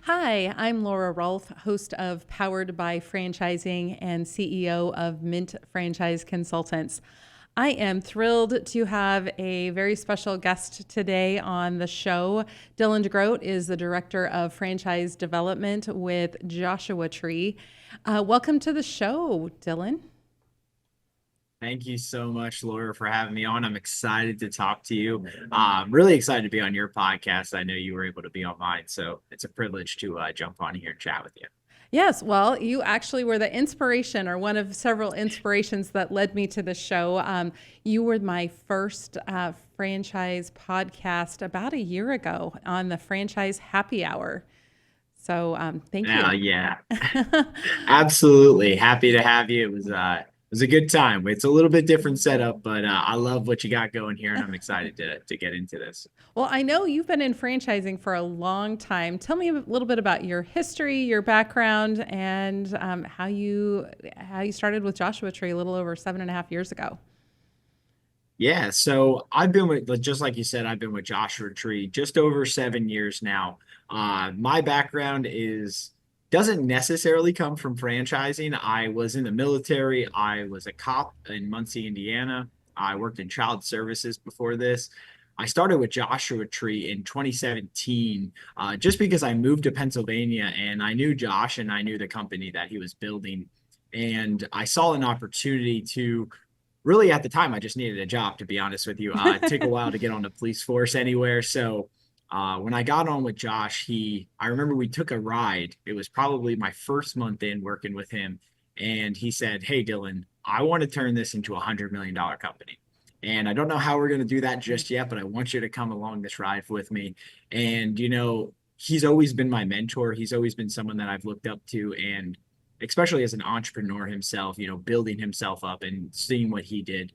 Hi, I'm Laura Rolfe, host of Powered by Franchising and CEO of Mint Franchise Consultants. I am thrilled to have a very special guest today on the show. Dylan DeGroat is the Director of Franchise Development with Joshua Tree. Welcome to the show, Dylan. Thank you so much, Laura, for having me on. I'm excited to talk to you. I'm really excited to be on your podcast. I know you were able to be on mine, so it's a privilege to jump on here and chat with you. Yes, well, you actually were the inspiration or one of several inspirations that led me to the show. You were my first franchise podcast about a year ago on the Franchise Happy Hour. So thank you. Yeah, absolutely. Happy to have you. It was a good time. It's a little bit different setup, but I love what you got going here, and I'm excited to get into this. Well, I know you've been in franchising for a long time. Tell me a little bit about your history, your background, and how you started with Joshua Tree a little over 7.5 years ago. Yeah, so I've been with, just like you said, I've been with Joshua Tree just over 7 years now. My background is doesn't necessarily come from franchising. I was in the military. I was a cop in Muncie, Indiana. I worked in child services before this. I started with Joshua Tree in 2017, just because I moved to Pennsylvania and I knew Josh and I knew the company that he was building. And I saw an opportunity to really at the time I just needed a job, to be honest with you. It took a while to get on the police force anywhere. So when I got on with Josh, I remember we took a ride. It was probably my first month in working with him. And he said, "Hey, Dylan, I want to turn this into $100 million company. And I don't know how we're going to do that just yet, but I want you to come along this ride with me." And, he's always been my mentor. He's always been someone that I've looked up to. And especially as an entrepreneur himself, building himself up and seeing what he did.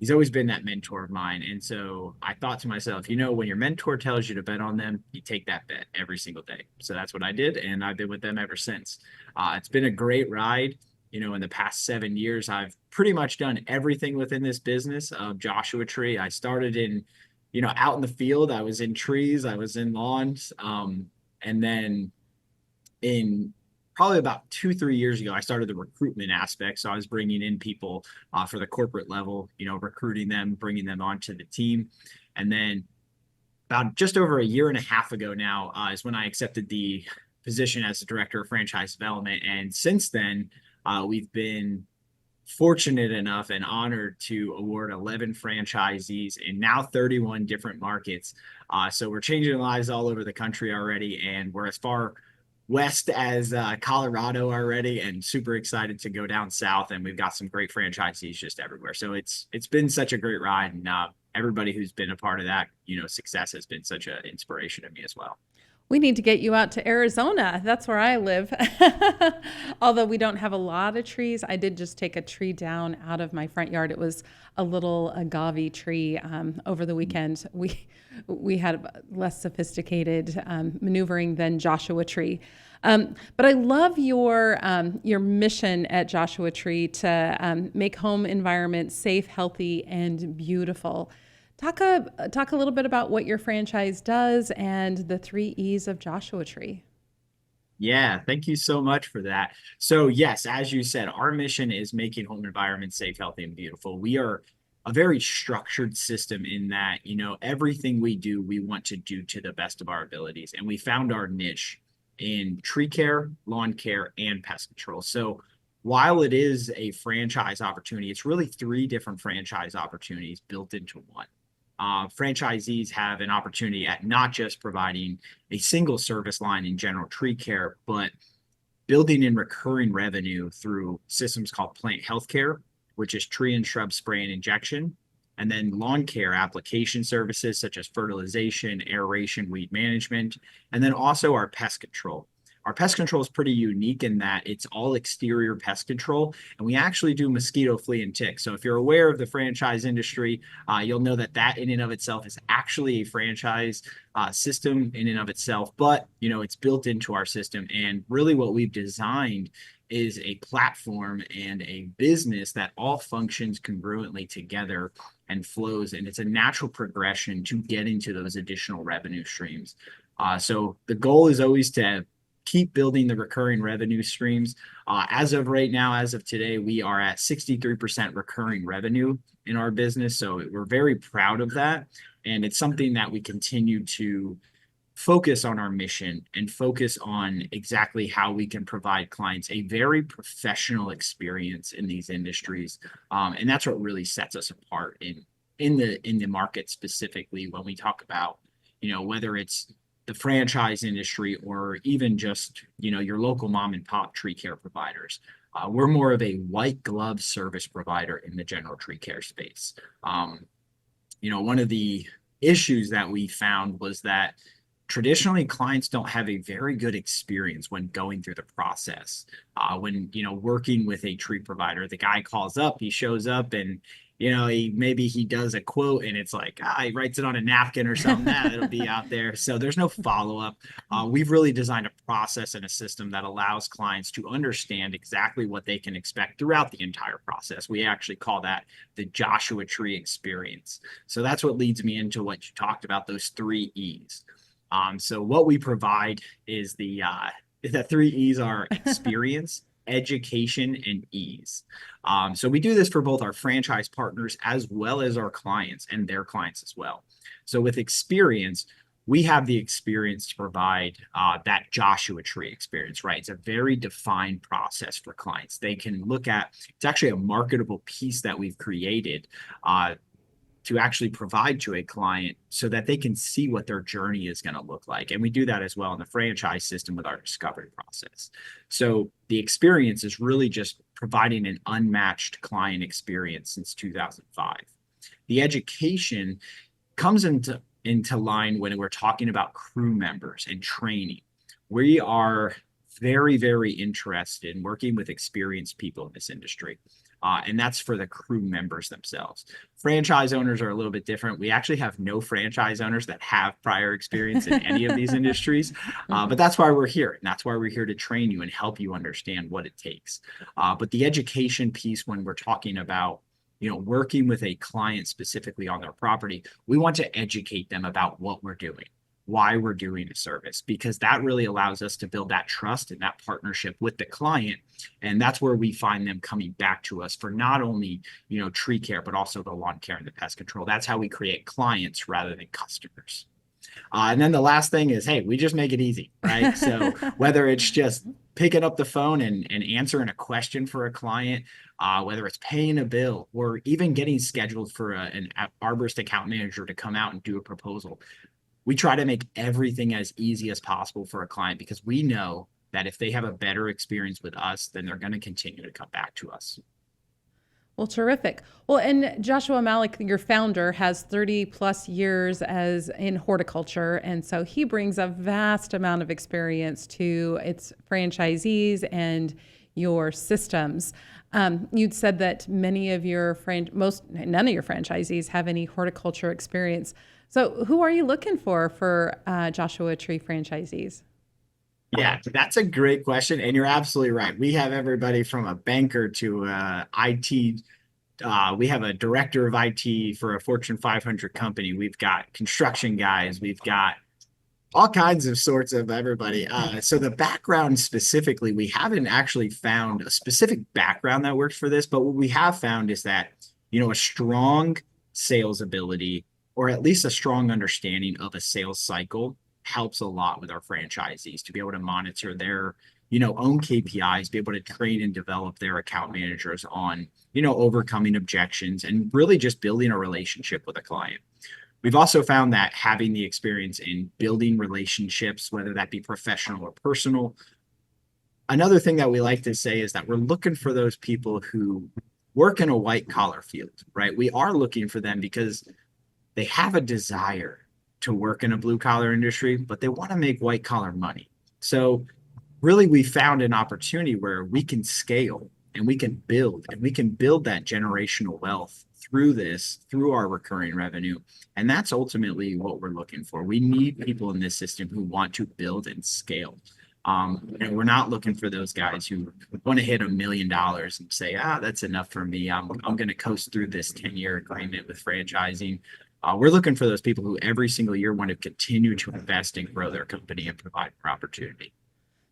He's always been that mentor of mine. And so I thought to myself, when your mentor tells you to bet on them, you take that bet every single day. So that's what I did. And I've been with them ever since. It's been a great ride. In the past 7 years, I've pretty much done everything within this business of Joshua Tree. I started out in the field. I was in trees, I was in lawns. And then in probably about 2, 3 years ago, I started the recruitment aspect. So I was bringing in people for the corporate level, recruiting them, bringing them onto the team. And then about just over a year and a half ago now is when I accepted the position as the director of franchise development. And since then, we've been fortunate enough and honored to award 11 franchisees in now 31 different markets. So we're changing lives all over the country already, and we're as far west as Colorado already, and super excited to go down south. And we've got some great franchisees just everywhere. So it's been such a great ride, and everybody who's been a part of that success has been such an inspiration to me as well. We need to get you out to Arizona. That's where I live. Although we don't have a lot of trees, I did just take a tree down out of my front yard. It was a little agave tree over the weekend. We had less sophisticated maneuvering than Joshua Tree. But I love your mission at Joshua Tree to make home environments safe, healthy, and beautiful. Talk a little bit about what your franchise does and the 3 E's of Joshua Tree. Yeah, thank you so much for that. So, yes, as you said, our mission is making home environments safe, healthy, and beautiful. We are a very structured system in that, everything we do, we want to do to the best of our abilities. And we found our niche in tree care, lawn care, and pest control. So, while it is a franchise opportunity, it's really three different franchise opportunities built into one. Franchisees have an opportunity at not just providing a single service line in general tree care, but building in recurring revenue through systems called plant healthcare, which is tree and shrub spray and injection, and then lawn care application services such as fertilization, aeration, weed management, and then also our pest control. Our pest control is pretty unique in that it's all exterior pest control, and we actually do mosquito, flea, and tick. So if you're aware of the franchise industry, you'll know that in and of itself is actually a franchise system in and of itself, but it's built into our system. And really what we've designed is a platform and a business that all functions congruently together and flows, and it's a natural progression to get into those additional revenue streams. So the goal is always to keep building the recurring revenue streams. As of right now, as of today, we are at 63% recurring revenue in our business. So we're very proud of that. And it's something that we continue to focus on our mission and focus on exactly how we can provide clients a very professional experience in these industries. And that's what really sets us apart in the market, specifically when we talk about, whether it's the franchise industry or even just, your local mom and pop tree care providers. We're more of a white glove service provider in the general tree care space. One of the issues that we found was that traditionally clients don't have a very good experience when going through the process. When working with a tree provider, the guy calls up, he shows up, and he does a quote, and it's like he writes it on a napkin or something. It'll be out there. So there's no follow-up. We've really designed a process and a system that allows clients to understand exactly what they can expect throughout the entire process. We actually call that the Joshua Tree experience. So that's what leads me into what you talked about, those 3 E's. So what we provide is the 3 E's are experience, education, and ease. So we do this for both our franchise partners as well as our clients and their clients as well. So with experience, we have the experience to provide that Joshua Tree experience, right? It's a very defined process for clients. They can look at, it's actually a marketable piece that we've created to actually provide to a client so that they can see what their journey is going to look like. And we do that as well in the franchise system with our discovery process. So the experience is really just providing an unmatched client experience since 2005. The education comes into line when we're talking about crew members and training. We are very, very interested in working with experienced people in this industry. And that's for the crew members themselves. Franchise owners are a little bit different. We actually have no franchise owners that have prior experience in any of these industries, but that's why we're here. And that's why we're here to train you and help you understand what it takes. But the education piece, when we're talking about working with a client specifically on their property, we want to educate them about what we're doing, why we're doing a service, because that really allows us to build that trust and that partnership with the client. And that's where we find them coming back to us for not only, tree care, but also the lawn care and the pest control. That's how we create clients rather than customers. And then the last thing is, hey, we just make it easy, right? So whether it's just picking up the phone and answering a question for a client, whether it's paying a bill or even getting scheduled for an arborist account manager to come out and do a proposal, we try to make everything as easy as possible for a client because we know that if they have a better experience with us, then they're going to continue to come back to us. Well, terrific. Well, and Joshua Malik, your founder, has 30 plus years as in horticulture. And so he brings a vast amount of experience to its franchisees and your systems. You'd said that none of your franchisees have any horticulture experience. So who are you looking for Joshua Tree franchisees? Yeah, that's a great question. And you're absolutely right. We have everybody from a banker to IT. We have a director of IT for a Fortune 500 company. We've got construction guys. We've got all kinds of sorts of everybody. So the background specifically, we haven't actually found a specific background that works for this. But what we have found is that, a strong sales ability or at least a strong understanding of a sales cycle helps a lot with our franchisees to be able to monitor their, own KPIs, be able to train and develop their account managers on, overcoming objections and really just building a relationship with a client. We've also found that having the experience in building relationships, whether that be professional or personal. Another thing that we like to say is that we're looking for those people who work in a white collar field, right? We are looking for them because they have a desire to work in a blue collar industry, but they want to make white collar money. So really we found an opportunity where we can scale and we can build that generational wealth through our recurring revenue. And that's ultimately what we're looking for. We need people in this system who want to build and scale. And we're not looking for those guys who want to hit $1 million and say, that's enough for me. I'm going to coast through this 10-year agreement with franchising. We're looking for those people who every single year want to continue to invest and grow their company and provide more opportunity.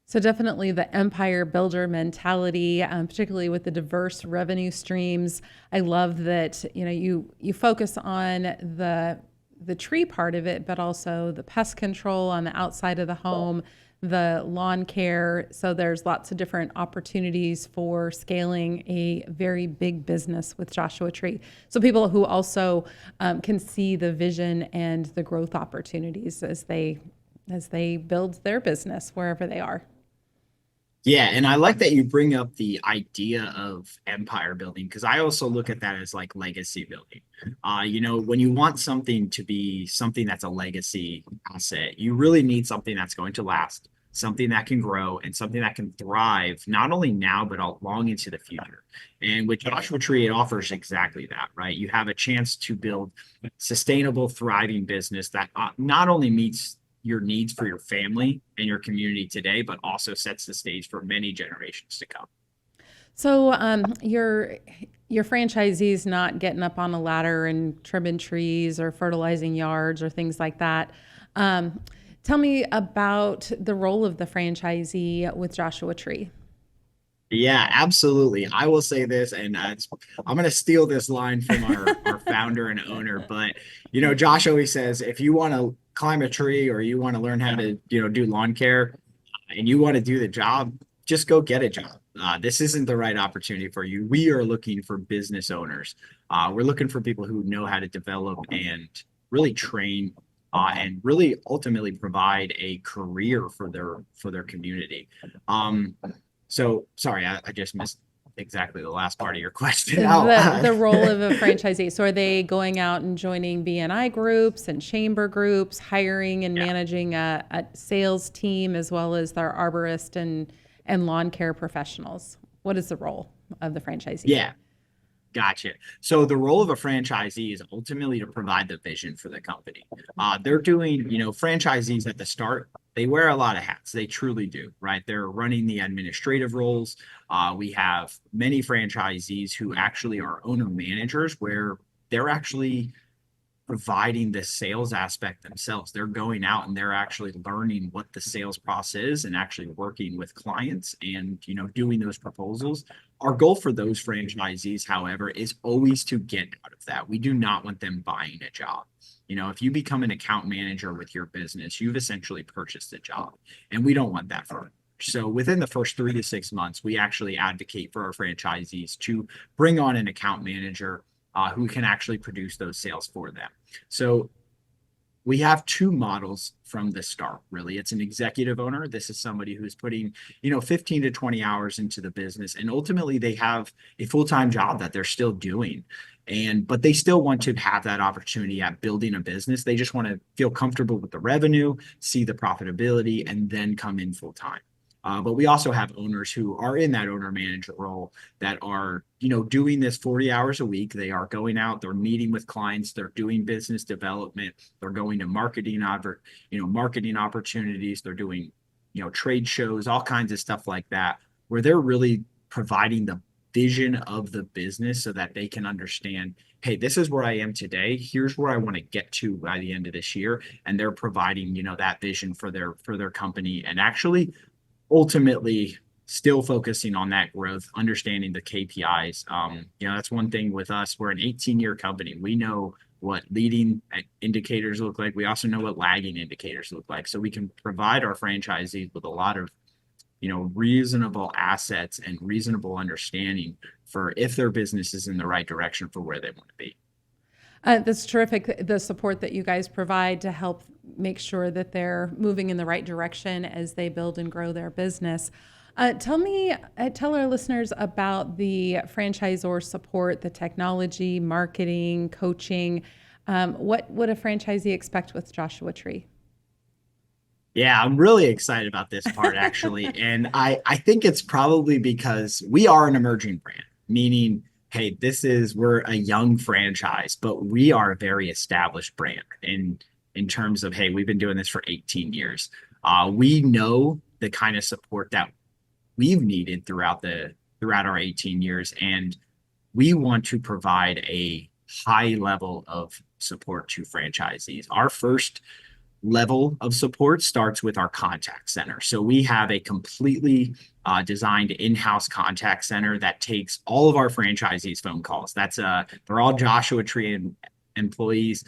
So definitely the empire builder mentality, particularly with the diverse revenue streams. I love that you focus on the tree part of it, but also the pest control on the outside of the home, the lawn care. So there's lots of different opportunities for scaling a very big business with Joshua Tree. So people who also can see the vision and the growth opportunities as they build their business wherever they are. Yeah, and I like that you bring up the idea of empire building because I also look at that as like legacy building. When you want something to be something that's a legacy asset, you really need something that's going to last, something that can grow, and something that can thrive not only now but long into the future. And with Joshua Tree, it offers exactly that, right? You have a chance to build sustainable, thriving business that not only meets your needs for your family and your community today, but also sets the stage for many generations to come. So your franchisees not getting up on a ladder and trimming trees or fertilizing yards or things like that. Um, Tell me about the role of the franchisee with Joshua Tree. Yeah, absolutely. I will say this, and I'm going to steal this line from our founder and owner. But Josh always says, if you want to climb a tree or you want to learn how to do lawn care, and you want to do the job, just go get a job. This isn't the right opportunity for you. We are looking for business owners. We're looking for people who know how to develop and really train. And really ultimately provide a career for their community. So sorry, I just missed exactly the last part of your question. The role of a franchisee. So are they going out and joining BNI groups and chamber groups, hiring and Yeah, managing a sales team as well as their arborist and lawn care professionals? What is the role of the franchisee? yeah, gotcha. So the role of a franchisee is ultimately to provide the vision for the company. They're doing, franchisees at the start, they wear a lot of hats. They truly do, right? They're running the administrative roles. We have many franchisees who actually are owner managers where they're actually providing the sales aspect themselves. They're going out and they're actually learning what the sales process is and actually working with clients and doing those proposals. Our goal for those franchisees, however, is always to get out of that. We do not want them buying a job. If you become an account manager with your business, you've essentially purchased a job, and we don't want that for. So within the first 3 to 6 months, we actually advocate for our franchisees to bring on an account manager who can actually produce those sales for them. So we have two models from the start, really. It's an executive owner. This is somebody who's putting, 15 to 20 hours into the business. And ultimately they have a full-time job that they're still doing. But they still want to have that opportunity at building a business. They just want to feel comfortable with the revenue, see the profitability, and then come in full time. But we also have owners who are in that owner manager role that are, doing this 40 hours a week. They are going out, they're meeting with clients, they're doing business development, they're going to marketing opportunities, they're doing, trade shows, all kinds of stuff like that, where they're really providing the vision of the business so that they can understand, hey, this is where I am today. Here's where I want to get to by the end of this year. And they're providing, that vision for their company and actually ultimately still focusing on that growth, understanding the KPIs. That's one thing with us. We're an 18-year company. We know what leading indicators look like. We also know what lagging indicators look like. So we can provide our franchisees with a lot of, reasonable assets and reasonable understanding for if their business is in the right direction for where they want to be. That's terrific, the support that you guys provide to help make sure that they're moving in the right direction as they build and grow their business. Tell our listeners about the franchisor support, the technology, marketing, coaching. What would a franchisee expect with Joshua Tree? Yeah, I'm really excited about this part actually. And I think it's probably because we are an emerging brand, meaning, hey, we're a young franchise, but we are a very established brand in terms of, hey, we've been doing this for 18 years. We know the kind of support that we've needed throughout our 18 years, and we want to provide a high level of support to franchisees. Our first level of support starts with our contact center. So we have a completely designed in-house contact center that takes all of our franchisees' phone calls. They're all Joshua Tree employees.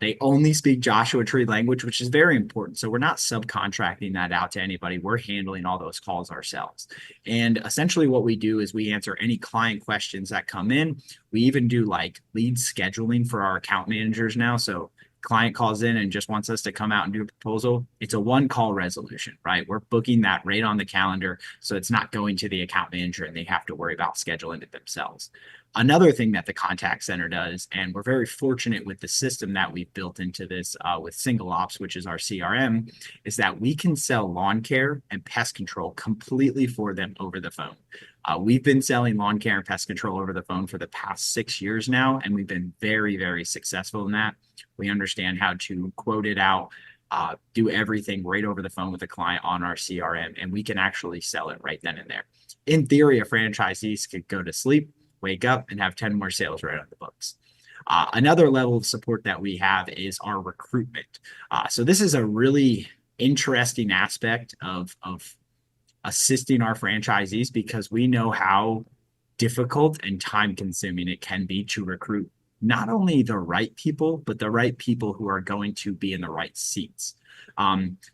They only speak Joshua Tree language, which is very important. So we're not subcontracting that out to anybody. We're handling all those calls ourselves. And essentially what we do is we answer any client questions that come in. We even do like lead scheduling for our account managers now. So client calls in and just wants us to come out and do a proposal, it's a one call resolution, right? We're booking that right on the calendar. So it's not going to the account manager and they have to worry about scheduling it themselves. Another thing that the contact center does, and we're very fortunate with the system that we've built into this with Single Ops, which is our CRM, is that we can sell lawn care and pest control completely for them over the phone. We've been selling lawn care and pest control over the phone for the past 6 years now, and we've been very, very successful in that. We understand how to quote it out, do everything right over the phone with the client on our CRM, and we can actually sell it right then and there. In theory, a franchisee could go to sleep, wake up, and have 10 more sales right on the books. Another level of support that we have is our recruitment. So this is a really interesting aspect of assisting our franchisees because we know how difficult and time consuming it can be to recruit not only the right people, but the right people who are going to be in the right seats.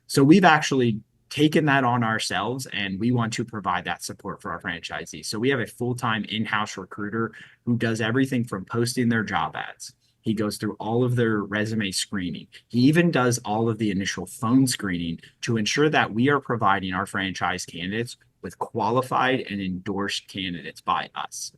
So we've actually taken that on ourselves and we want to provide that support for our franchisees. So we have a full-time in-house recruiter who does everything from posting their job ads. He goes through all of their resume screening. He even does all of the initial phone screening to ensure that we are providing our franchise candidates with qualified and endorsed candidates by us.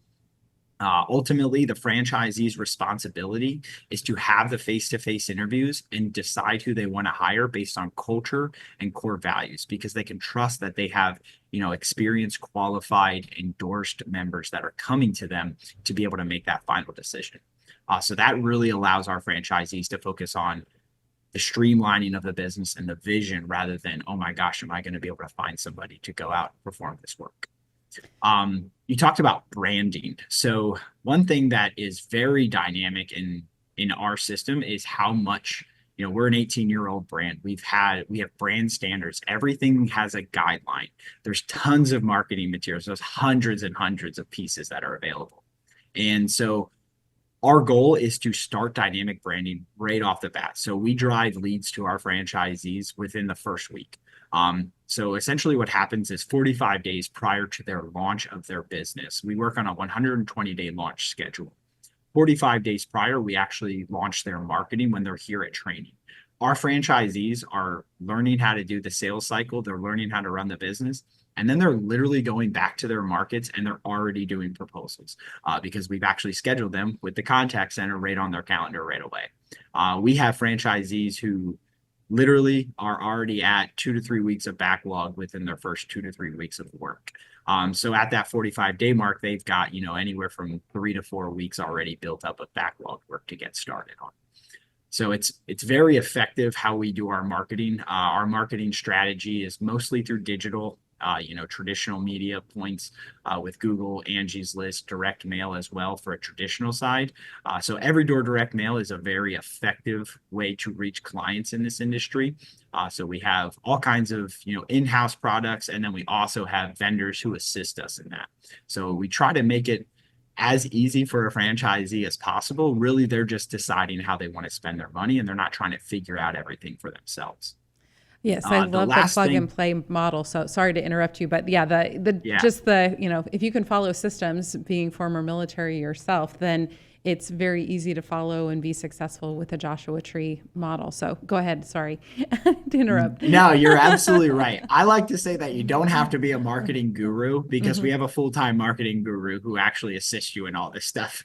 Ultimately, the franchisee's responsibility is to have the face-to-face interviews and decide who they want to hire based on culture and core values, because they can trust that they have, experienced, qualified, endorsed members that are coming to them to be able to make that final decision. So that really allows our franchisees to focus on the streamlining of the business and the vision rather than, oh my gosh, am I going to be able to find somebody to go out and perform this work? You talked about branding. So one thing that is very dynamic in our system is how much, we're an 18-year-old brand. We have brand standards. Everything has a guideline. There's tons of marketing materials. There's hundreds and hundreds of pieces that are available. And so our goal is to start dynamic branding right off the bat. So we drive leads to our franchisees within the first week. So essentially what happens is 45 days prior to their launch of their business, we work on a 120-day launch schedule. 45 days prior, we actually launch their marketing when they're here at training. Our franchisees are learning how to do the sales cycle. They're learning how to run the business. And then they're literally going back to their markets and they're already doing proposals because we've actually scheduled them with the contact center right on their calendar right away. We have franchisees who literally are already at 2 to 3 weeks of backlog within their first 2 to 3 weeks of work. So at that 45-day mark, they've got, anywhere from 3 to 4 weeks already built up of backlog work to get started on. So it's very effective how we do our marketing. Our marketing strategy is mostly through digital, traditional media points with Google, Angie's List, direct mail as well for a traditional side. So every door direct mail is a very effective way to reach clients in this industry. So we have all kinds of, in-house products, and then we also have vendors who assist us in that. So we try to make it as easy for a franchisee as possible. Really, they're just deciding how they want to spend their money, and they're not trying to figure out everything for themselves. Yes, I love the plug and play model. So sorry to interrupt you, but yeah, if you can follow systems, being former military yourself, then it's very easy to follow and be successful with the Joshua Tree model. So go ahead. Sorry to interrupt. No, you're absolutely right. I like to say that you don't have to be a marketing guru because we have a full-time marketing guru who actually assists you in all this stuff.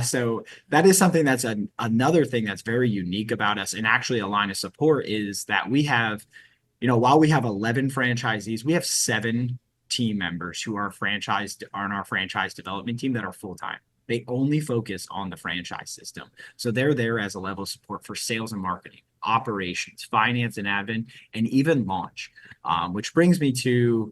So that is something that's another thing that's very unique about us, and actually a line of support is that we have, while we have 11 franchisees, we have 7 team members who are on our franchise development team that are full-time. They only focus on the franchise system. So they're there as a level of support for sales and marketing, operations, finance and admin, and even launch, which brings me to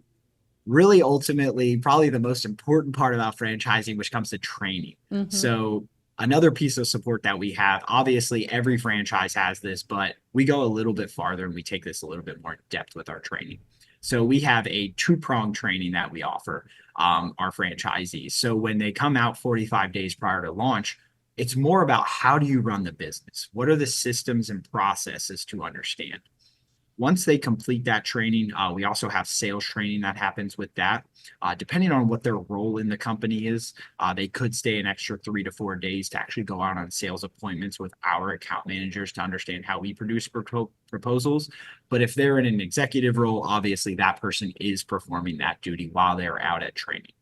really ultimately probably the most important part about franchising, which comes to training. So Another piece of support that we have, obviously every franchise has this, but we go a little bit farther and we take this a little bit more in depth with our training. So we have a two-pronged training that we offer our franchisees. So when they come out 45 days prior to launch, it's more about how do you run the business? What are the systems and processes to understand? Once they complete that training, we also have sales training that happens with that. Depending on what their role in the company is, they could stay an extra 3 to 4 days to actually go out on sales appointments with our account managers to understand how we produce proposals. But if they're in an executive role, obviously that person is performing that duty while they're out at training.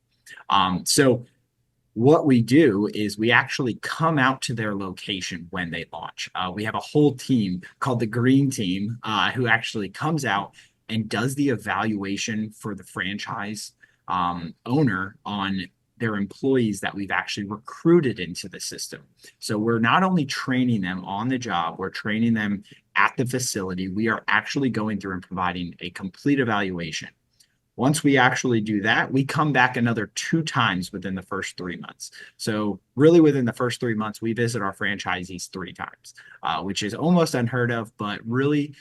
So what we do is we actually come out to their location when they launch. We have a whole team called the Green Team who actually comes out and does the evaluation for the franchise owner on their employees that we've actually recruited into the system. So we're not only training them on the job, we're training them at the facility. We are actually going through and providing a complete evaluation. Once we actually do that, we come back another 2 times within the first 3 months. So really within the first 3 months, we visit our franchisees 3 times, which is almost unheard of, but really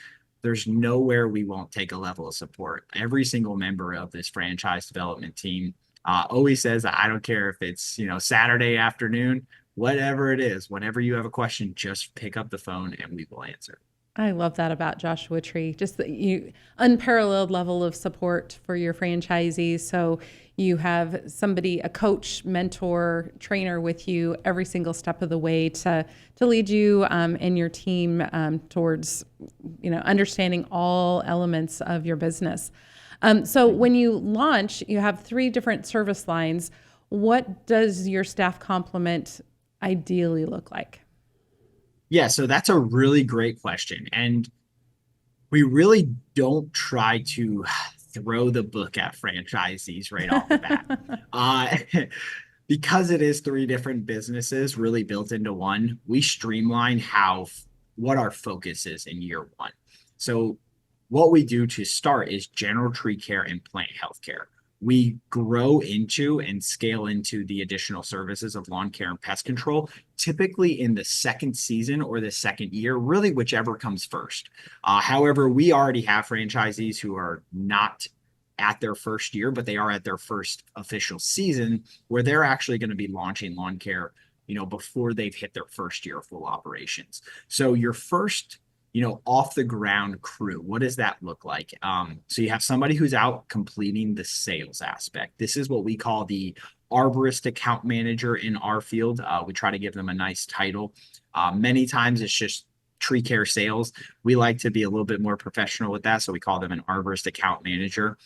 there's nowhere we won't take a level of support. Every single member of this franchise development team always says, I don't care if it's, Saturday afternoon, whatever it is, whenever you have a question, just pick up the phone and we will answer. I love that about Joshua Tree, just the unparalleled level of support for your franchisees. So you have somebody, a coach, mentor, trainer with you every single step of the way to lead you and your team towards understanding all elements of your business. So when you launch, you have 3 different service lines. What does your staff complement ideally look like? Yeah, so that's a really great question. And we really don't try to throw the book at franchisees right off the bat. Uh, because it is 3 different businesses really built into one, we streamline what our focus is in year 1. So what we do to start is general tree care and plant health care. We grow into and scale into the additional services of lawn care and pest control, typically in the second season or the second year, really whichever comes first. However, we already have franchisees who are not at their first year, but they are at their first official season where they're actually going to be launching lawn care, before they've hit their first year of full operations. So your first off the ground crew. What does that look like? So you have somebody who's out completing the sales aspect. This is what we call the arborist account manager in our field. We try to give them a nice title. Many times it's just tree care sales. We like to be a little bit more professional with that. So we call them an arborist account manager.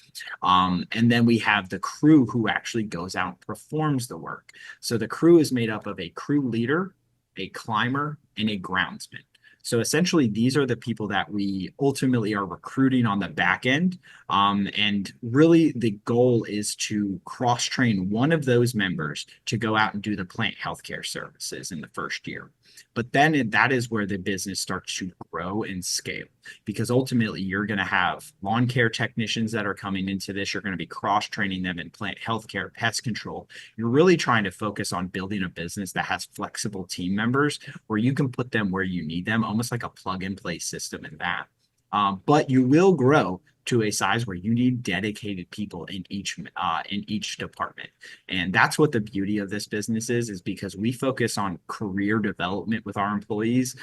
And then we have the crew who actually goes out and performs the work. So the crew is made up of a crew leader, a climber, and a groundsman. So essentially, these are the people that we ultimately are recruiting on the back end. And really, the goal is to cross-train one of those members to go out and do the plant healthcare services in the first year. But then that is where the business starts to grow and scale, because ultimately you're going to have lawn care technicians that are coming into this. You're going to be cross-training them in plant healthcare, pest control. You're really trying to focus on building a business that has flexible team members where you can put them where you need them, almost like a plug-and-play system in that. But you will grow to a size where you need dedicated people in each department. And that's what the beauty of this business is because we focus on career development with our employees,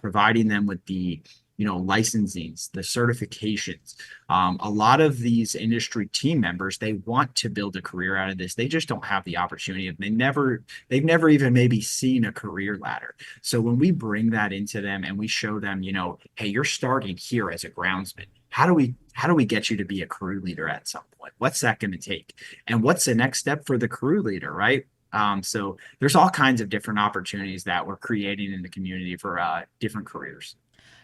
providing them with the licensings, the certifications. A lot of these industry team members, they want to build a career out of this. They just don't have the opportunity. They've never even maybe seen a career ladder. So when we bring that into them and we show them, hey, you're starting here as a groundsman. How do we get you to be a crew leader at some point? What's that going to take? And what's the next step for the crew leader, right? So there's all kinds of different opportunities that we're creating in the community for different careers.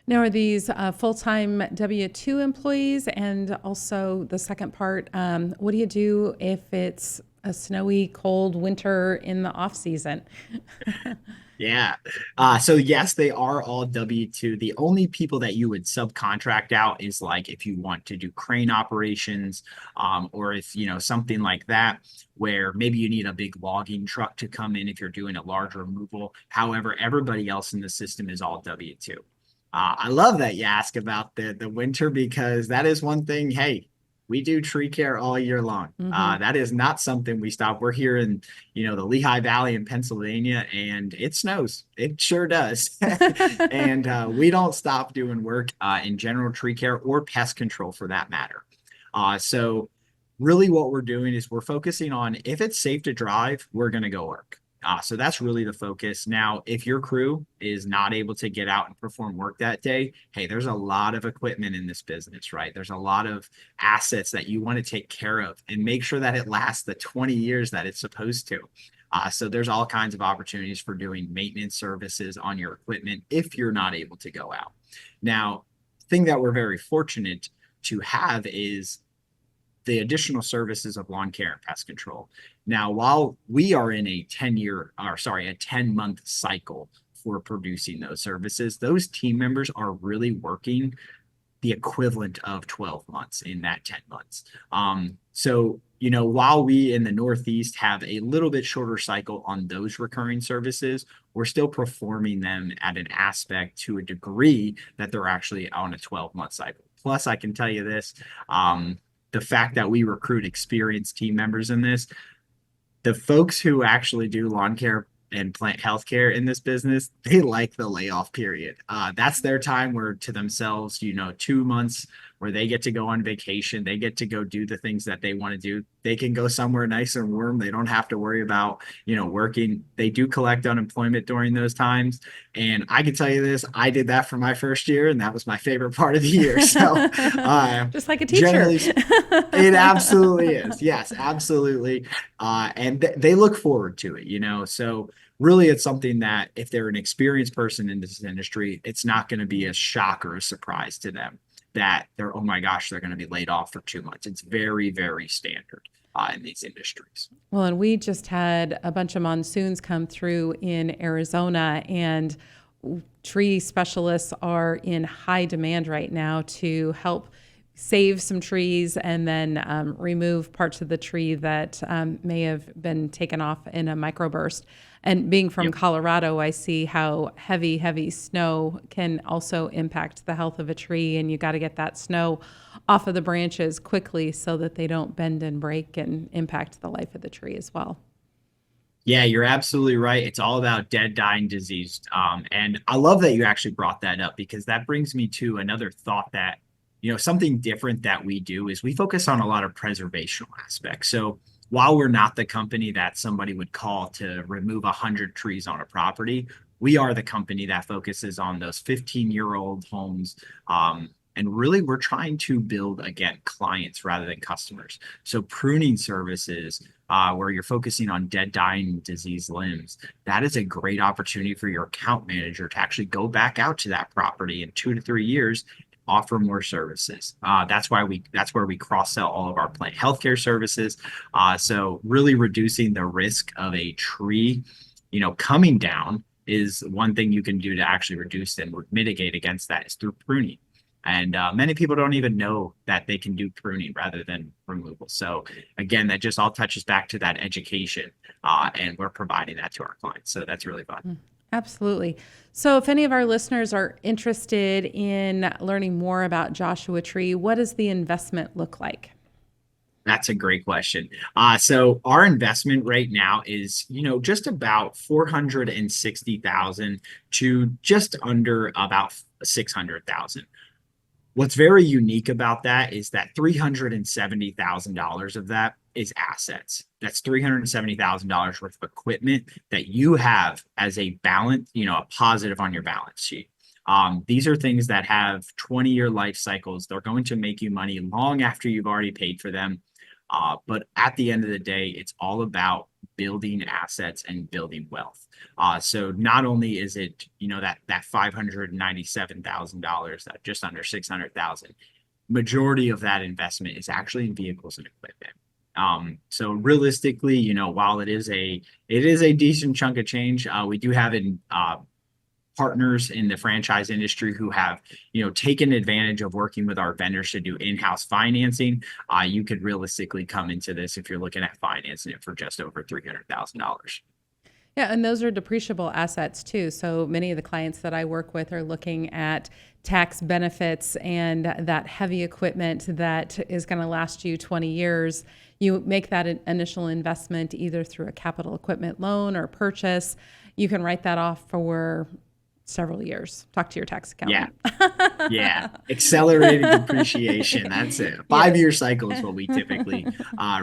Now, are these full-time W-2 employees? And also the second part, what do you do if it's a snowy, cold winter in the off season? Yeah. So yes, they are all W-2. The only people that you would subcontract out is like if you want to do crane operations, or if, something like that, where maybe you need a big logging truck to come in if you're doing a large removal. However, everybody else in the system is all W-2. I love that you ask about the winter because that is one thing. Hey, we do tree care all year long. Hmm. That is not something we stop. We're here in the Lehigh Valley in Pennsylvania, and it snows. It sure does. And we don't stop doing work in general tree care or pest control for that matter. So really what we're doing is we're focusing on if it's safe to drive, we're going to go work. So that's really the focus. Now, if your crew is not able to get out and perform work that day, hey, there's a lot of equipment in this business, right? There's a lot of assets that you want to take care of and make sure that it lasts the 20 years that it's supposed to. So there's all kinds of opportunities for doing maintenance services on your equipment if you're not able to go out. Now, thing that we're very fortunate to have is the additional services of lawn care and pest control. Now, while we are in a 10-month cycle for producing those services, those team members are really working the equivalent of 12 months in that 10 months. So, while we in the Northeast have a little bit shorter cycle on those recurring services, we're still performing them at an aspect to a degree that they're actually on a 12-month cycle. Plus, I can tell you this, the fact that we recruit experienced team members in this, the folks who actually do lawn care and plant healthcare in this business, they like the layoff period. That's their time where to themselves, 2 months where they get to go on vacation. They get to go do the things that they want to do. They can go somewhere nice and warm. They don't have to worry about, working. They do collect unemployment during those times. And I can tell you this, I did that for my first year, and that was my favorite part of the year. So Just like a teacher. generally, it absolutely is. Yes, absolutely. And they look forward to it, So really, it's something that if they're an experienced person in this industry, it's not going to be a shock or a surprise to them that oh my gosh, they're going to be laid off for 2 months. It's very, very standard in these industries. Well, and we just had a bunch of monsoons come through in Arizona, and tree specialists are in high demand right now to help save some trees and then remove parts of the tree that may have been taken off in a microburst. And being from Yep. Colorado, I see how heavy snow can also impact the health of a tree, and you got to get that snow off of the branches quickly so that they don't bend and break and impact the life of the tree as well. Yeah, you're absolutely right. It's all about dead, dying, diseased. And I love that you actually brought that up because that brings me to another thought that, something different that we do is we focus on a lot of preservational aspects. So while we're not the company that somebody would call to remove 100 trees on a property, we are the company that focuses on those 15-year-old homes. And really, we're trying to build, again, clients rather than customers. So pruning services, where you're focusing on dead, dying, diseased limbs, that is a great opportunity for your account manager to actually go back out to that property in 2 to 3 years, offer more services. That's where we cross sell all of our plant healthcare services. So really reducing the risk of a tree, coming down is one thing you can do to actually reduce and mitigate against that is through pruning. And many people don't even know that they can do pruning rather than removal. So again, that just all touches back to that education, and we're providing that to our clients. So that's really fun. Absolutely. So if any of our listeners are interested in learning more about Joshua Tree, what does the investment look like? That's a great question. So our investment right now is, just about 460,000 to just under about 600,000. What's very unique about that is that $370,000 of that is assets. That's $370,000 worth of equipment that you have as a balance, a positive on your balance sheet. These are things that have 20-year life cycles. They're going to make you money long after you've already paid for them. But at the end of the day, it's all about building assets and building wealth. So not only is it, that $597,000, that just under 600,000, majority of that investment is actually in vehicles and equipment. So realistically, while it is a decent chunk of change, we do have partners in the franchise industry who have, taken advantage of working with our vendors to do in-house financing. You could realistically come into this if you're looking at financing it for just over $300,000. Yeah, and those are depreciable assets too. So many of the clients that I work with are looking at tax benefits and that heavy equipment that is going to last you 20 years. You make that initial investment either through a capital equipment loan or purchase. You can write that off for several years. Talk to your tax accountant. Yeah. Accelerated depreciation. That's it. 5-year cycle is what we typically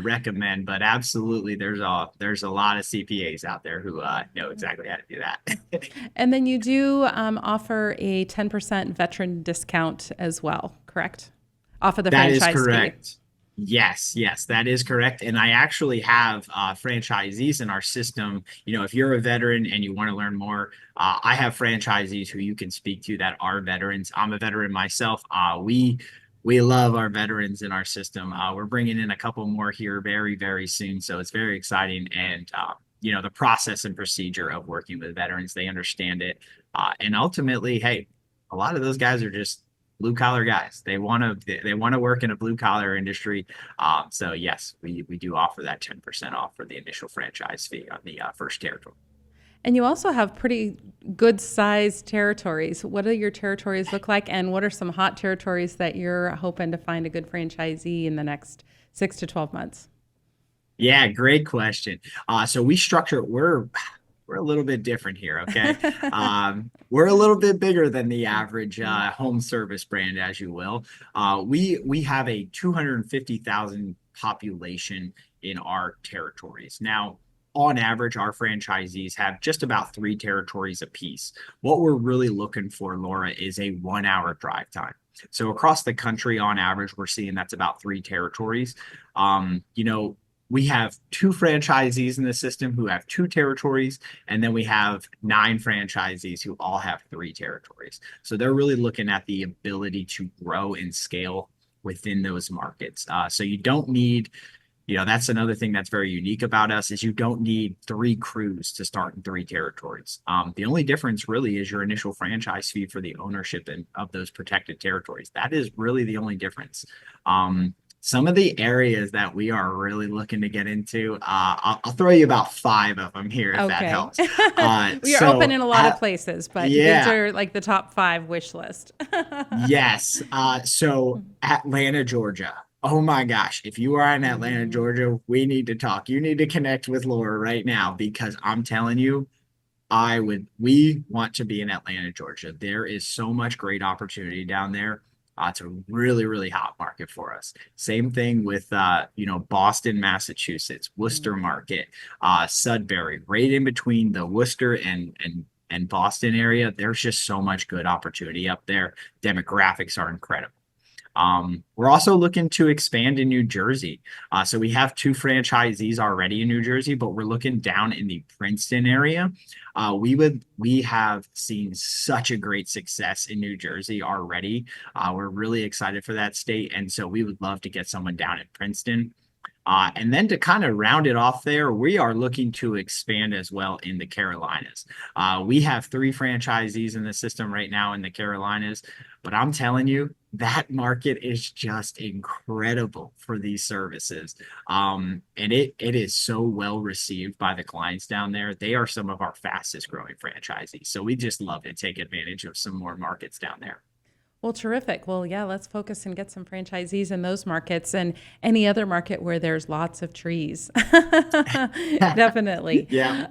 recommend, but absolutely there's a lot of CPAs out there who know exactly how to do that. And then you do offer a 10% veteran discount as well, correct? Off of the franchise fee. That is correct. Yes, that is correct. And I actually have franchisees in our system. If you're a veteran and you want to learn more, I have franchisees who you can speak to that are veterans. I'm a veteran myself. We love our veterans in our system. We're bringing in a couple more here very, very soon. So it's very exciting. And, the process and procedure of working with veterans, they understand it. And ultimately, hey, a lot of those guys are just blue collar guys. They want to work in a blue collar industry. So yes, we do offer that 10% off for the initial franchise fee on the first territory. And you also have pretty good sized territories. What do your territories look like? And what are some hot territories that you're hoping to find a good franchisee in the next 6 to 12 months? Yeah, great question. So we're a little bit different here, okay? We're a little bit bigger than the average home service brand, as you will. We have a 250,000 population in our territories. Now, on average, our franchisees have just about 3 territories apiece. What we're really looking for, Laura, is a 1-hour drive time. So across the country, on average, we're seeing that's about 3 territories. We have 2 franchisees in the system who have 2 territories, and then we have 9 franchisees who all have 3 territories. So they're really looking at the ability to grow and scale within those markets. So you don't need, that's another thing that's very unique about us is you don't need 3 crews to start in 3 territories. The only difference really is your initial franchise fee for the ownership of those protected territories. That is really the only difference. Some of the areas that we are really looking to get into, I'll throw you about 5 of them here if that helps. We are open in a lot of places, but these are like the top 5 wish list. Yes. So Atlanta, Georgia. Oh my gosh. If you are in Atlanta, Georgia, we need to talk. You need to connect with Laura right now because I'm telling you, we want to be in Atlanta, Georgia. There is so much great opportunity down there. It's a really, really hot market for us. Same thing with, Boston, Massachusetts, Worcester market, Sudbury, right in between the Worcester and Boston area. There's just so much good opportunity up there. Demographics are incredible. We're also looking to expand in New Jersey. So we have 2 franchisees already in New Jersey, but we're looking down in the Princeton area. We have seen such a great success in New Jersey already. We're really excited for that state. And so we would love to get someone down in Princeton. And then to kind of round it off there, we are looking to expand as well in the Carolinas. We have 3 franchisees in the system right now in the Carolinas, but I'm telling you, that market is just incredible for these services. And it is so well received by the clients down there. They are some of our fastest growing franchisees. So we just love to take advantage of some more markets down there. Well, terrific. Well, yeah, let's focus and get some franchisees in those markets and any other market where there's lots of trees. Definitely. Yeah.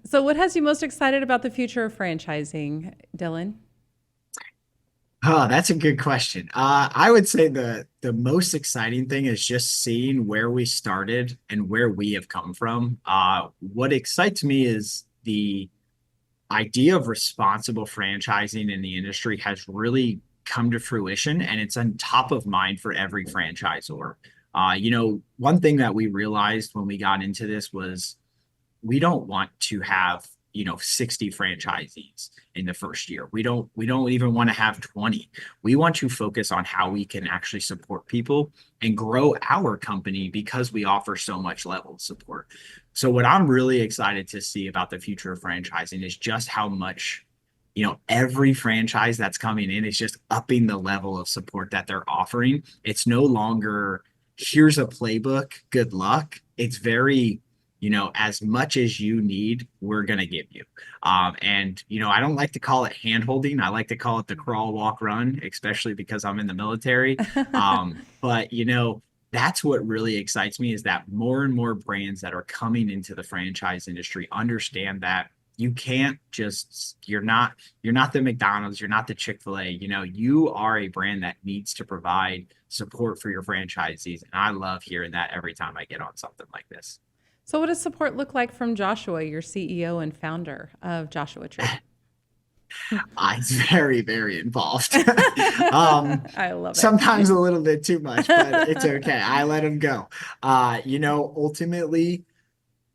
So what has you most excited about the future of franchising, Dylan? Oh, that's a good question. I would say the most exciting thing is just seeing where we started and where we have come from. What excites me is the idea of responsible franchising in the industry has really come to fruition, and it's on top of mind for every franchisor. One thing that we realized when we got into this was we don't want to have 60 franchisees in the first year. We don't even want to have 20. We want to focus on how we can actually support people and grow our company because we offer so much level of support. So what I'm really excited to see about the future of franchising is just how much every franchise that's coming in is just upping the level of support that they're offering. It's no longer here's a playbook, good luck. It's very as much as you need, we're going to give you. I don't like to call it hand holding. I like to call it the crawl, walk, run, especially because I'm in the military. But that's what really excites me is that more and more brands that are coming into the franchise industry understand that you can't just, you're not the McDonald's, you're not the Chick-fil-A, you are a brand that needs to provide support for your franchisees. And I love hearing that every time I get on something like this. So what does support look like from Joshua, your CEO and founder of Joshua Tree? It's very, very involved. I love it. Sometimes a little bit too much, but it's okay. I let him go. Ultimately,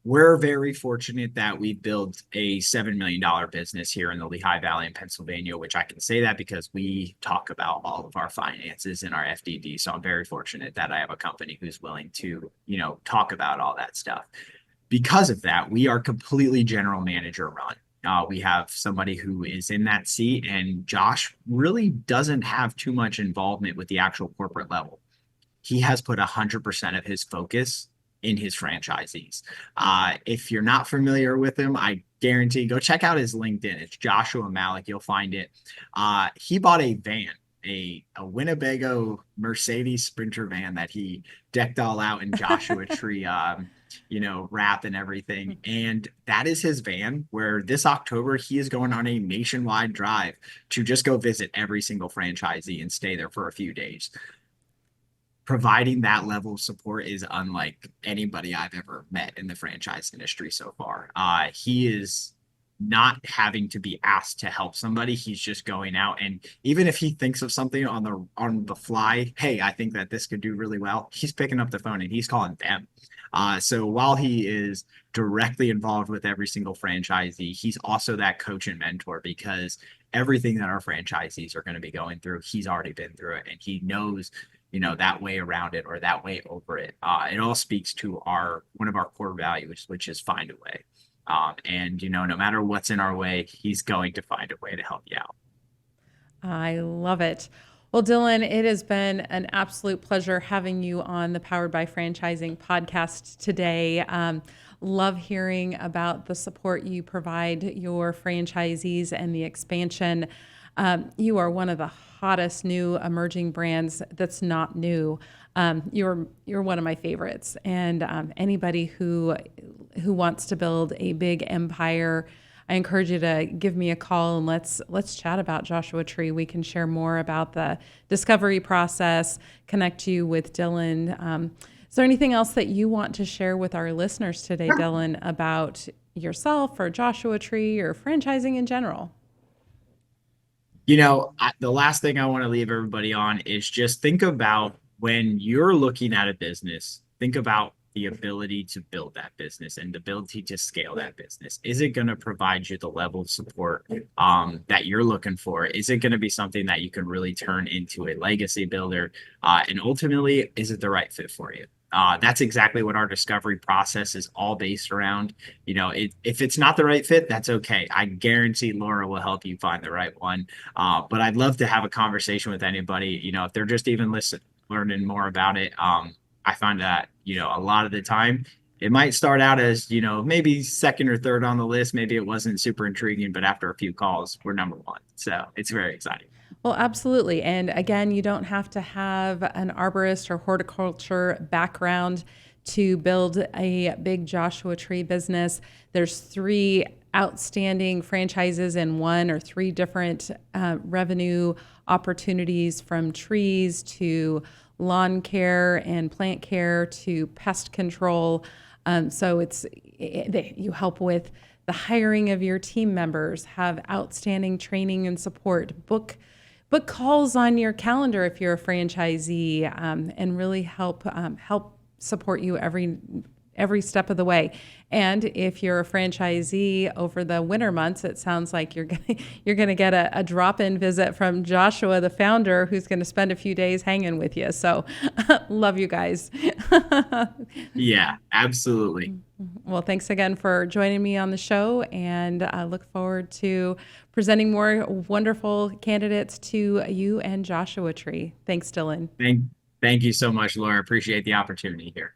we're very fortunate that we built a $7 million business here in the Lehigh Valley in Pennsylvania, which I can say that because we talk about all of our finances in our FDD. So I'm very fortunate that I have a company who's willing to, talk about all that stuff. Because of that, we are completely general manager run. We have somebody who is in that seat, and Josh really doesn't have too much involvement with the actual corporate level. He has put 100% of his focus in his franchisees. If you're not familiar with him, I guarantee go check out his LinkedIn. It's Joshua Malik. You'll find it. He bought a van, a Winnebago Mercedes Sprinter van that he decked all out in Joshua Tree, wrap and everything. And that is his van where this October he is going on a nationwide drive to just go visit every single franchisee and stay there for a few days. Providing that level of support is unlike anybody I've ever met in the franchise industry so far. He is not having to be asked to help somebody. He's just going out, and even if he thinks of something on the fly, hey, I think that this could do really well, he's picking up the phone and he's calling them. So while he is directly involved with every single franchisee, he's also that coach and mentor because everything that our franchisees are going to be going through, he's already been through it and he knows that way around it or that way over it. It all speaks to one of our core values, which is find a way. No matter what's in our way, he's going to find a way to help you out. I love it. Well, Dylan, it has been an absolute pleasure having you on the Powered by Franchising podcast today. Love hearing about the support you provide your franchisees and the expansion. You are one of the hottest new emerging brands that's not new. You're one of my favorites, and anybody who wants to build a big empire, I encourage you to give me a call and let's chat about Joshua Tree. We can share more about the discovery process, connect you with Dylan. Is there anything else that you want to share with our listeners today, Dylan, about yourself or Joshua Tree or franchising in general? The last thing I want to leave everybody on is just think about when you're looking at a business, think about the ability to build that business and the ability to scale that business. Is it going to provide you the level of support that you're looking for? Is it going to be something that you can really turn into a legacy builder? And ultimately, is it the right fit for you? That's exactly what our discovery process is all based around. If it's not the right fit, that's okay. I guarantee Laura will help you find the right one. But I'd love to have a conversation with anybody, if they're just even learning more about it. I find that, a lot of the time it might start out as, maybe second or third on the list. Maybe it wasn't super intriguing, but after a few calls, we're number one. So it's very exciting. Well, absolutely. And again, you don't have to have an arborist or horticulture background to build a big Joshua Tree business. There's 3 outstanding franchises in 1 or 3 different revenue opportunities, from trees to lawn care and plant care to pest control. So you help with the hiring of your team members, have outstanding training and support, book book calls on your calendar if you're a franchisee, and really help support you every step of the way. And if you're a franchisee over the winter months, it sounds like you're gonna get a drop-in visit from Joshua, the founder, who's going to spend a few days hanging with you. So, love you guys. Yeah, absolutely. Well, thanks again for joining me on the show, and I look forward to presenting more wonderful candidates to you and Joshua Tree. Thanks, Dylan. Thank thank you so much, Laura. Appreciate the opportunity here.